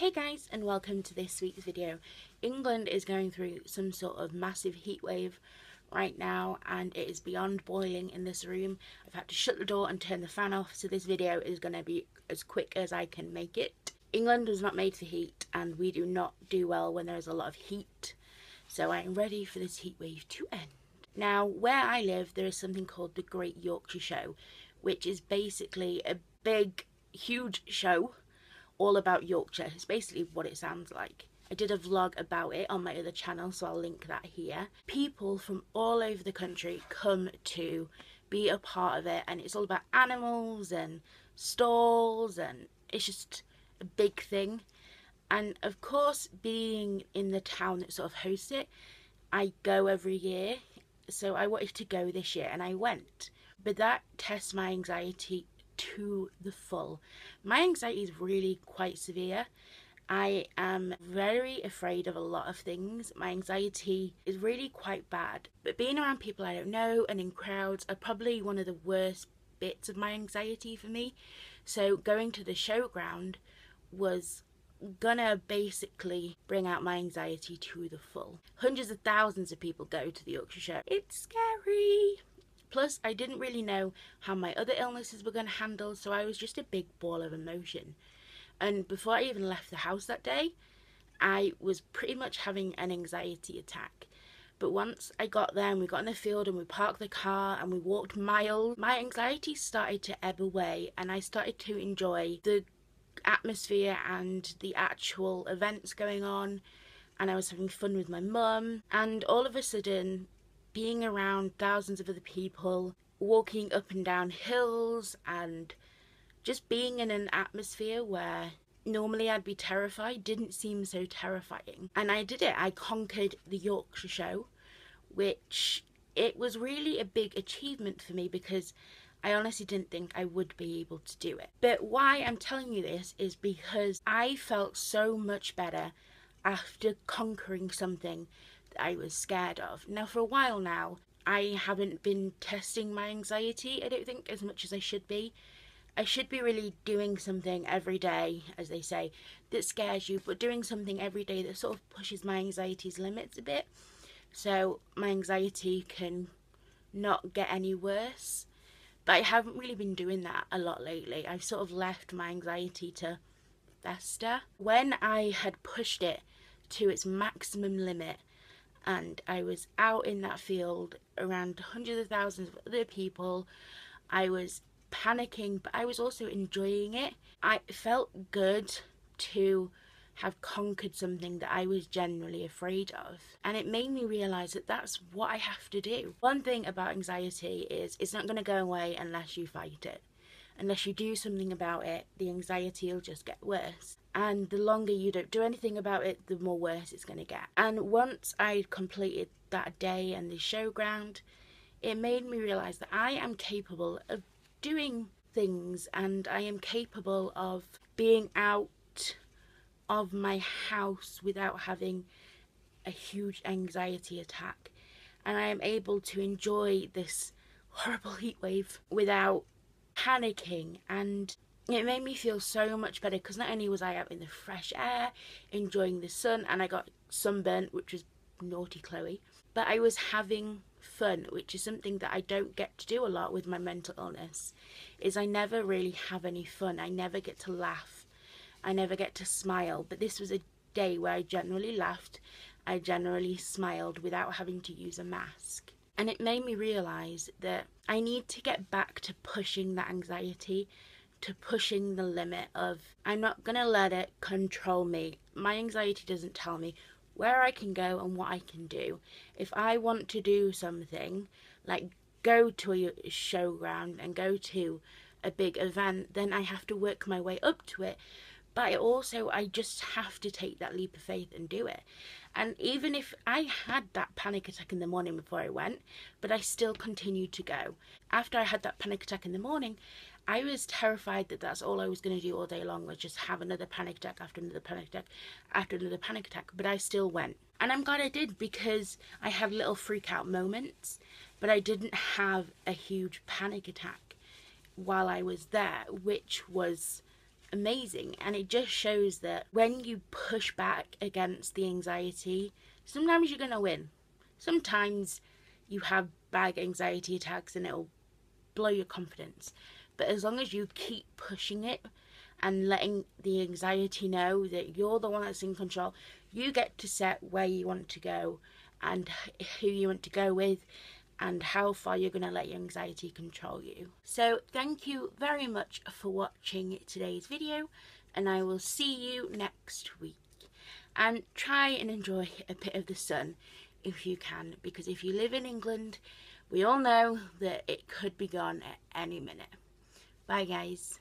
Hey guys, and welcome to this week's video. England is going through some sort of massive heat wave right now, and it is beyond boiling in this room. I've had to shut the door and turn the fan off, so this video is going to be as quick as I can make it. England was not made for heat, and we do not do well when there is a lot of heat, so I am ready for this heat wave to end. Now, where I live, there is something called the Great Yorkshire Show, which is basically a big, huge show all about Yorkshire. It's basically what it sounds like. I did a vlog about it on my other channel, so I'll link that here. People from all over the country come to be a part of it, and it's all about animals and stalls, and it's just a big thing. And of course, being in the town that sort of hosts it, I go every year, so I wanted to go this year and I went. But that tests my anxiety to the full. My anxiety is really quite severe. I am very afraid of a lot of things. My anxiety is really quite bad. But being around people I don't know and in crowds are probably one of the worst bits of my anxiety for me. So going to the showground was gonna basically bring out my anxiety to the full. Hundreds of thousands of people go to the Yorkshire Show. It's scary. Plus, I didn't really know how my other illnesses were going to handle, so I was just a big ball of emotion. And before I even left the house that day, I was pretty much having an anxiety attack. But once I got there and we got in the field and we parked the car and we walked miles, my anxiety started to ebb away, and I started to enjoy the atmosphere and the actual events going on, and I was having fun with my mum. And all of a sudden, being around thousands of other people, walking up and down hills, and just being in an atmosphere where normally I'd be terrified didn't seem so terrifying. And I did it. I conquered the Yorkshire Show, which it was really a big achievement for me because I honestly didn't think I would be able to do it. But why I'm telling you this is because I felt so much better after conquering something I was scared of. Now, for a while now, I haven't been testing my anxiety, I don't think, as much as I should be. I should be really doing something every day, as they say, that scares you, but doing something every day that sort of pushes my anxiety's limits a bit, so my anxiety can not get any worse. But I haven't really been doing that a lot lately. I've sort of left my anxiety to fester. When I had pushed it to its maximum limit, and I was out in that field around hundreds of thousands of other people, I was panicking, but I was also enjoying it. I felt good to have conquered something that I was genuinely afraid of, and it made me realise that that's what I have to do. One thing about anxiety is it's not going to go away unless you fight it. Unless you do something about it, the anxiety will just get worse. And the longer you don't do anything about it, the more worse it's going to get. And once I completed that day and the showground, it made me realise that I am capable of doing things, and I am capable of being out of my house without having a huge anxiety attack. And I am able to enjoy this horrible heat wave without panicking, and it made me feel so much better because not only was I out in the fresh air enjoying the sun, and I got sunburnt, which was naughty Chloe, but I was having fun, which is something that I don't get to do a lot with my mental illness. Is I never really have any fun. I never get to laugh, I never get to smile. But this was a day where I generally laughed, I generally smiled without having to use a mask. And it made me realise that I need to get back to pushing that anxiety, to pushing the limit of, I'm not going to let it control me. My anxiety doesn't tell me where I can go and what I can do. If I want to do something, like go to a showground and go to a big event, then I have to work my way up to it. But I just have to take that leap of faith and do it. And even if I had that panic attack in the morning before I went, but I still continued to go. After I had that panic attack in the morning, I was terrified that that's all I was going to do all day long, was just have another panic attack after another panic attack after another panic attack. But I still went. And I'm glad I did, because I had little freak out moments, but I didn't have a huge panic attack while I was there, which was amazing. And it just shows that when you push back against the anxiety, sometimes you're going to win. Sometimes you have bad anxiety attacks and it'll blow your confidence. But as long as you keep pushing it and letting the anxiety know that you're the one that's in control, you get to set where you want to go and who you want to go with and how far you're going to let your anxiety control you. So thank you very much for watching today's video, and I will see you next week. And try and enjoy a bit of the sun if you can, because if you live in England, we all know that it could be gone at any minute. Bye guys.